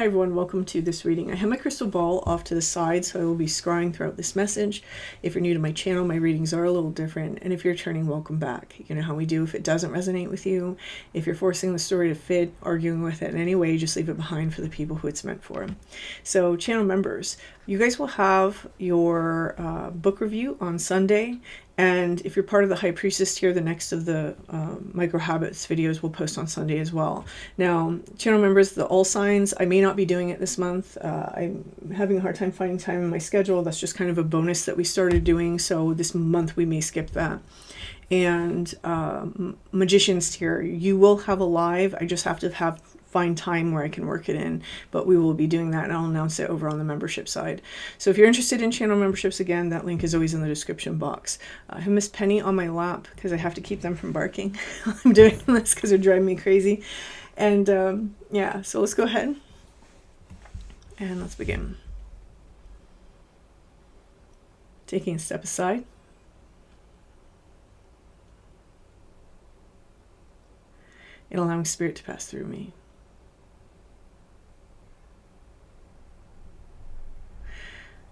Hi everyone, welcome to this reading. I have my crystal ball off to the side, so I will be scrying throughout this message. If you're new to my channel, my readings are a little different, and if you're returning, welcome back. You know how we do if it doesn't resonate with you. If you're forcing the story to fit, arguing with it in any way, just leave it behind for the people who it's meant for. So channel members, you guys will have your book review on Sunday. And if you're part of the High Priestess tier, the next of the Microhabits videos will post on Sunday as well. Now, channel members, the all signs, I may not be doing it this month. I'm having a hard time finding time in my schedule. That's just kind of a bonus that we started doing. So this month we may skip that. And Magicians tier, you will have a live. I just have to find time where I can work it in, but we will be doing that, and I'll announce it over on the membership side. So if you're interested in channel memberships, again, that link is always in the description box. I have Miss Penny on my lap because I have to keep them from barking. I'm doing this because they're driving me crazy. And yeah, so let's go ahead and let's begin. Taking a step aside. And allowing spirit to pass through me.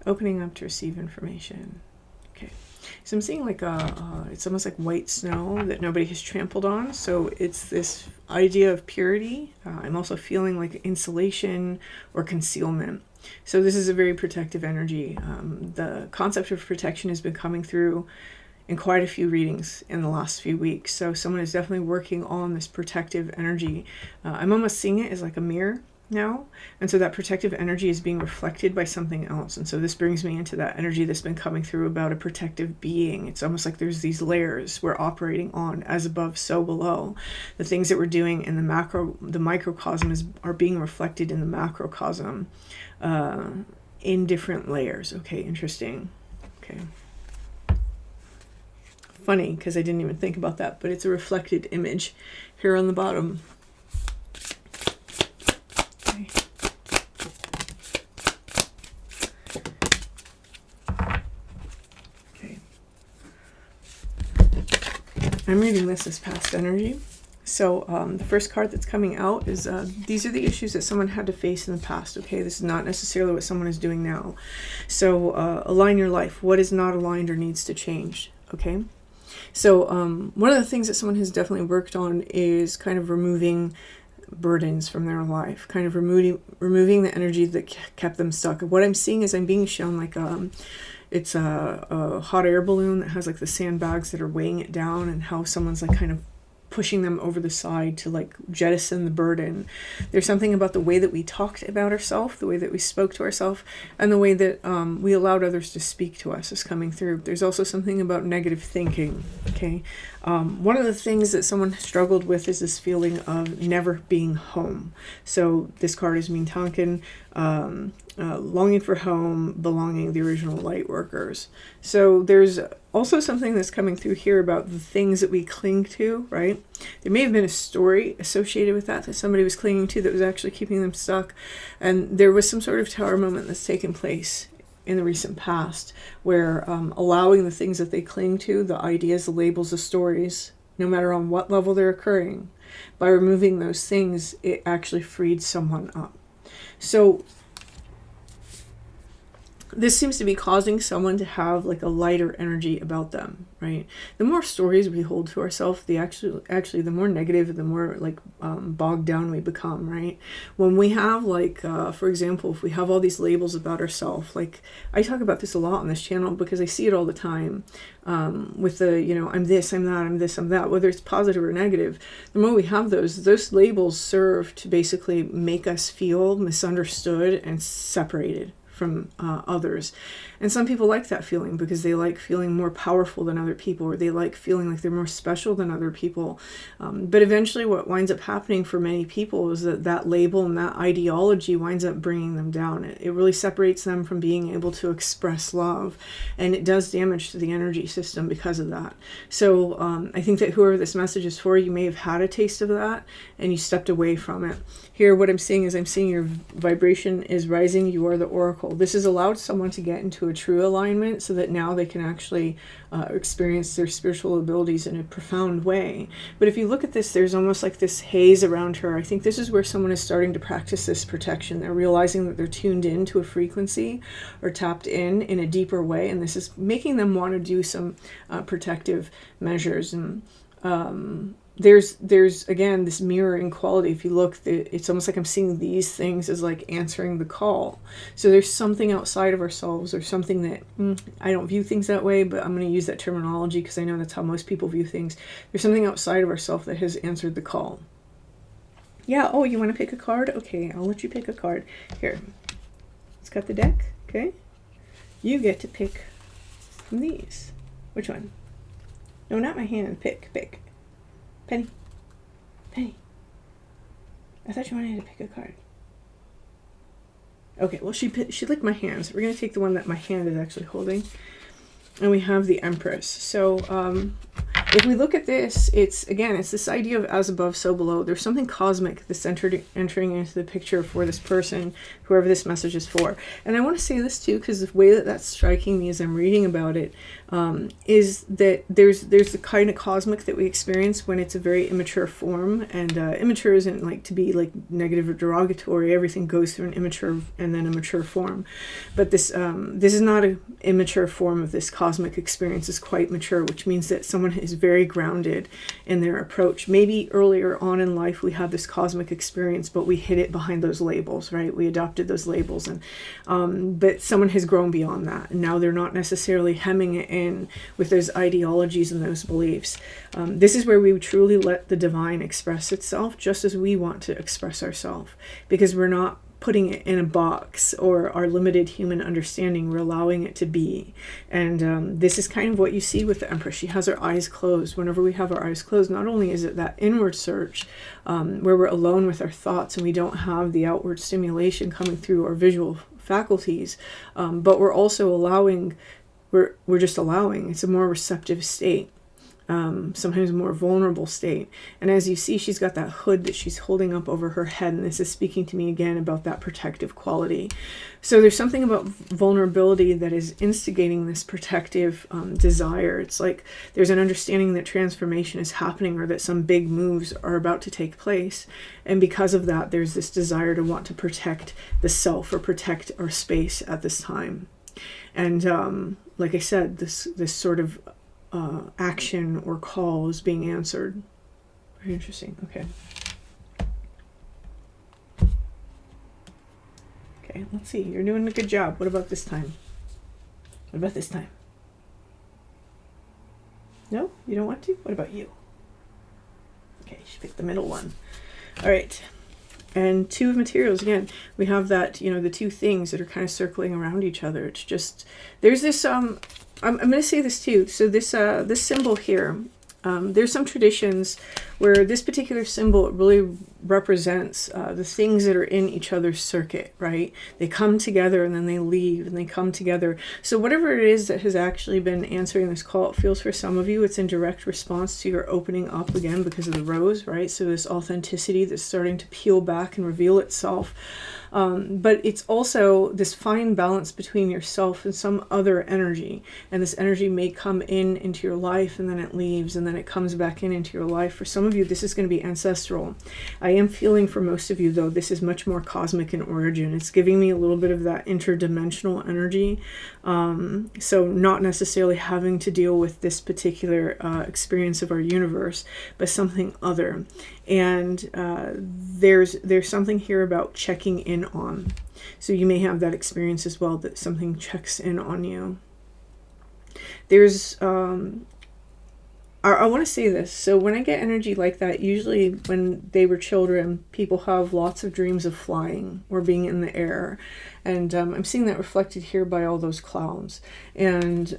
Opening up to receive information. Okay, so I'm seeing like it's almost like white snow that nobody has trampled on. So it's this idea of purity. I'm also feeling like insulation or concealment. So this is a very protective energy. The concept of protection has been coming through in quite a few readings in the last few weeks. So someone is definitely working on this protective energy. I'm almost seeing it as like a mirror now, and so that protective energy is being reflected by something else. And so this brings me into that energy that's been coming through about a protective being. It's almost like there's these layers we're operating on, as above so below. The things that we're doing in the microcosm are being reflected in the macrocosm in different layers. Okay, interesting. Okay, funny because I didn't even think about that, but it's a reflected image here on the bottom. I'm reading this as past energy. So the first card that's coming out is these are the issues that someone had to face in the past. Okay, this is not necessarily what someone is doing now. So align your life. What is not aligned or needs to change? Okay, so one of the things that someone has definitely worked on is kind of removing burdens from their life, kind of removing the energy that kept them stuck. What I'm seeing is I'm being shown like it's a hot air balloon that has like the sandbags that are weighing it down, and how someone's like kind of pushing them over the side to like jettison the burden. There's something about the way that we talked about ourselves, the way that we spoke to ourselves, and the way that we allowed others to speak to us is coming through. There's also something about negative thinking. Okay, one of the things that someone struggled with is this feeling of never being home. So this card is Mintanken, longing for home, belonging, the original light workers. So there's also something that's coming through here about the things that we cling to, right? There may have been a story associated with that somebody was clinging to that was actually keeping them stuck. And there was some sort of tower moment that's taken place in the recent past where allowing the things that they cling to, the ideas, the labels, the stories, no matter on what level they're occurring, by removing those things, it actually freed someone up. So this seems to be causing someone to have like a lighter energy about them, right? The more stories we hold to ourselves, actually the more negative, the more like bogged down we become, right? When we have like, for example, if we have all these labels about ourselves, like I talk about this a lot on this channel because I see it all the time with the, you know, I'm this, I'm that, I'm this, I'm that, whether it's positive or negative. The more we have those labels serve to basically make us feel misunderstood and separated from others. And some people like that feeling because they like feeling more powerful than other people, or they like feeling like they're more special than other people. But eventually what winds up happening for many people is that label and that ideology winds up bringing them down. It really separates them from being able to express love, and it does damage to the energy system because of that. So I think that whoever this message is for, you may have had a taste of that and you stepped away from it. here what I'm seeing is I'm seeing your vibration is rising. You are the oracle. This has allowed someone to get into a true alignment so that now they can actually experience their spiritual abilities in a profound way. But if you look at this, there's almost like this haze around her. I think this is where someone is starting to practice this protection. They're realizing that they're tuned in to a frequency or tapped in a deeper way, and this is making them want to do some protective measures. And there's again this mirroring quality. If you look, it's almost like I'm seeing these things as like answering the call. So there's something outside of ourselves, or something that I don't view things that way, but I'm going to use that terminology because I know that's how most people view things. There's something outside of ourselves that has answered the call. Yeah. Oh, you want to pick a card? Okay, I'll let you pick a card. Here, let's cut the deck. Okay, you get to pick from these. Which one? No, not my hand. Pick. Penny. I thought you wanted to pick a card. Okay, well, she licked my hand, so we're going to take the one that my hand is actually holding. And we have the Empress. So if we look at this, it's this idea of as above, so below. There's something cosmic that's entering into the picture for this person, whoever this message is for. And I want to say this too, because the way that that's striking me as I'm reading about it, is that there's the kind of cosmic that we experience when it's a very immature form. And immature isn't like to be like negative or derogatory. Everything goes through an immature and then a mature form. But this is not an immature form of this cosmic experience. Is quite mature, which means that someone is very grounded in their approach. Maybe earlier on in life we had this cosmic experience, but we hid it behind those labels, right? We adopted those labels, and but someone has grown beyond that, and now they're not necessarily hemming it in with those ideologies and those beliefs. This is where we truly let the divine express itself, just as we want to express ourselves, because we're not putting it in a box or our limited human understanding. We're allowing it to be. And this is kind of what you see with the Empress. She has her eyes closed. Whenever we have our eyes closed, not only is it that inward search where we're alone with our thoughts and we don't have the outward stimulation coming through our visual faculties, but we're also allowing, we're just allowing. It's a more receptive state. Sometimes a more vulnerable state. And as you see, she's got that hood that she's holding up over her head, and this is speaking to me again about that protective quality. So there's something about vulnerability that is instigating this protective desire. It's like there's an understanding that transformation is happening, or that some big moves are about to take place, and because of that there's this desire to want to protect the self or protect our space at this time. And like I said, this sort of action or call is being answered. Very interesting. Okay, let's see. You're doing a good job. What about this time? No, you don't want to? What about you? Okay, you should pick the middle one. All right. And two of materials. Again, we have that, the two things that are kind of circling around each other. It's just, there's this, I'm going to say this too. So this symbol here, there's some traditions where this particular symbol really represents the things that are in each other's circuit, right? They come together and then they leave and they come together. So whatever it is that has actually been answering this call, it feels for some of you, it's in direct response to your opening up again because of the rose, right? So this authenticity that's starting to peel back and reveal itself. But it's also this fine balance between yourself and some other energy. And this energy may come into your life and then it leaves and then it comes back into your life. For some of you, this is going to be ancestral. I am feeling for most of you, though, this is much more cosmic in origin. It's giving me a little bit of that interdimensional energy. So not necessarily having to deal with this particular experience of our universe, but something other. And there's something here about checking in on. So you may have that experience as well, that something checks in on you. There's I want to say this. So when I get energy like that, usually when they were children, people have lots of dreams of flying or being in the air. And I'm seeing that reflected here by all those clouds. And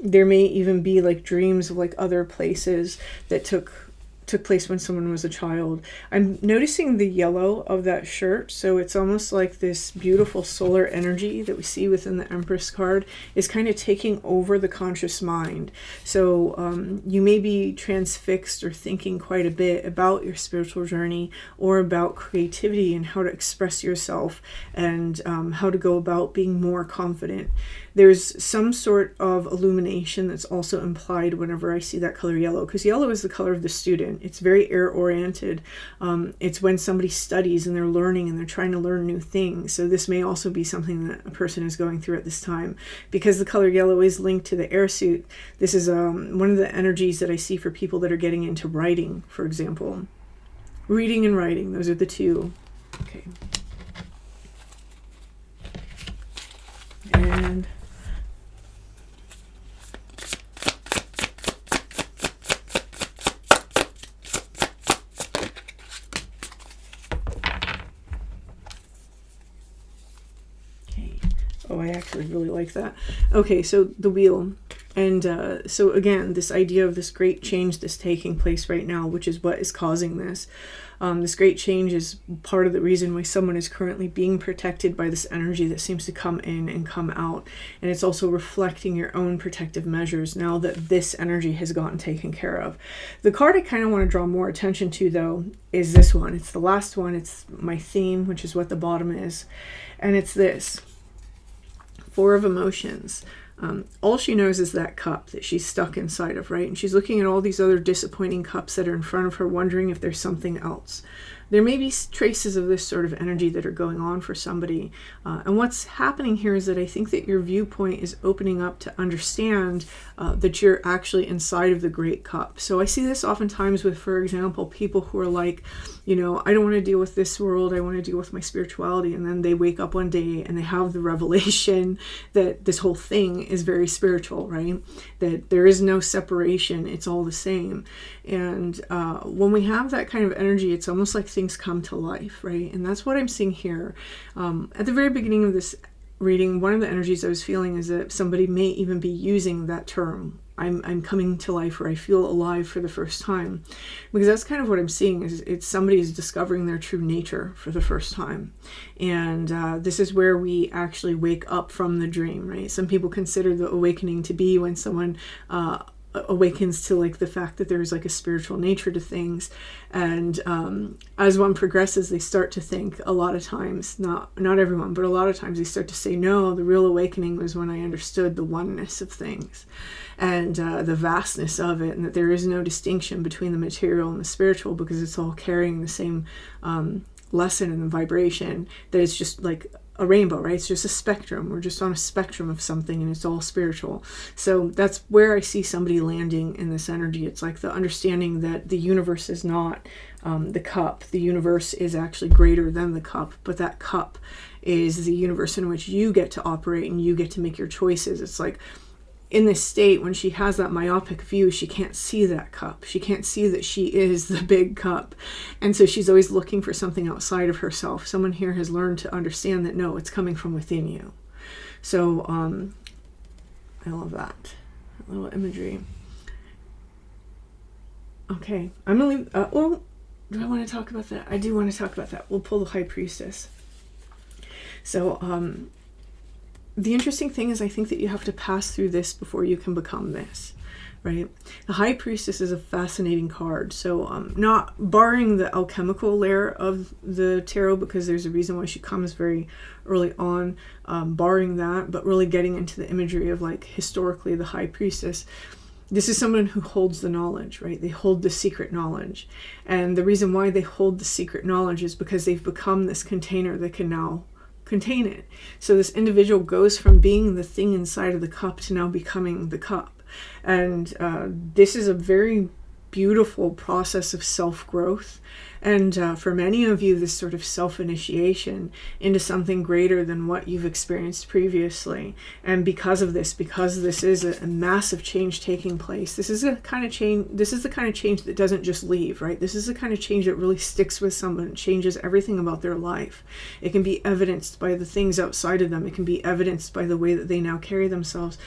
there may even be like dreams of like other places that took took place when someone was a child. I'm noticing the yellow of that shirt, so it's almost like this beautiful solar energy that we see within the Empress card is kind of taking over the conscious mind. So you may be transfixed or thinking quite a bit about your spiritual journey or about creativity and how to express yourself and how to go about being more confident. There's some sort of illumination that's also implied whenever I see that color yellow, because yellow is the color of the student. It's very air-oriented. It's when somebody studies and they're learning and they're trying to learn new things. So this may also be something that a person is going through at this time. Because the color yellow is linked to the air suit, this is one of the energies that I see for people that are getting into writing, for example. Reading and writing, those are the two. Okay. And oh, I actually really like that. Okay, so the wheel. And so again, this idea of this great change that's taking place right now, which is what is causing this. This great change is part of the reason why someone is currently being protected by this energy that seems to come in and come out. And it's also reflecting your own protective measures now that this energy has gotten taken care of. The card I kind of want to draw more attention to, though, is this one. It's the last one. It's my theme, which is what the bottom is. And it's this. Four of Emotions. All she knows is that cup that she's stuck inside of, right? And she's looking at all these other disappointing cups that are in front of her, wondering if there's something else. There may be traces of this sort of energy that are going on for somebody. And what's happening here is that I think that your viewpoint is opening up to understand that you're actually inside of the Great Cup. So I see this oftentimes with, for example, people who are like, you know, I don't want to deal with this world. I want to deal with my spirituality. And then they wake up one day and they have the revelation that this whole thing is very spiritual, right? That there is no separation. It's all the same. And when we have that kind of energy, it's almost like things come to life, right? And that's what I'm seeing here. At the very beginning of this reading, one of the energies I was feeling is that somebody may even be using that term. I'm coming to life, or I feel alive for the first time, because that's kind of what I'm seeing. Is it's somebody is discovering their true nature for the first time, and this is where we actually wake up from the dream, right? Some people consider the awakening to be when someone awakens to like the fact that there's like a spiritual nature to things, and as one progresses, they start to think a lot of times, not everyone, but a lot of times they start to say, no, the real awakening was when I understood the oneness of things and the vastness of it, and that there is no distinction between the material and the spiritual, because it's all carrying the same lesson and the vibration, that it's just like a rainbow, right? It's just a spectrum. We're just on a spectrum of something, and it's all spiritual. So that's where I see somebody landing in this energy. It's like the understanding that the universe is not the cup. The universe is actually greater than the cup, but that cup is the universe in which you get to operate and you get to make your choices. It's like in this state, when she has that myopic view, she can't see that cup. She can't see that she is the big cup. And so she's always looking for something outside of herself. Someone here has learned to understand that, no, it's coming from within you. So I love that little imagery. Okay, I'm going to leave. Well, do I want to talk about that? I do want to talk about that. We'll pull the High Priestess. So, the interesting thing is I think that you have to pass through this before you can become this, right? The High Priestess is a fascinating card. So not barring the alchemical layer of the tarot, because there's a reason why she comes very early on, barring that, but really getting into the imagery of like historically the High Priestess. This is someone who holds the knowledge, right? They hold the secret knowledge. And the reason why they hold the secret knowledge is because they've become this container that can now contain it. So this individual goes from being the thing inside of the cup to now becoming the cup. And this is a very beautiful process of self-growth. And for many of you, this sort of self-initiation into something greater than what you've experienced previously. And because this is a massive change taking place, this is the kind of change that doesn't just leave, right? This is the kind of change that really sticks with someone, changes everything about their life. It can be evidenced by the things outside of them. It can be evidenced by the way that they now carry themselves.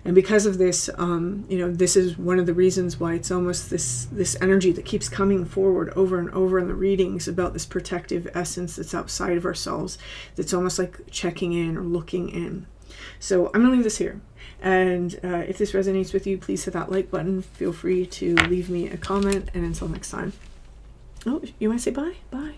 And because of this, you know, this is one of the reasons why it's almost this energy that keeps coming forward over and over in the readings about this protective essence that's outside of ourselves, that's almost like checking in or looking in. So I'm going to leave this here. And if this resonates with you, please hit that like button. Feel free to leave me a comment. And until next time. Oh, you want to say bye? Bye.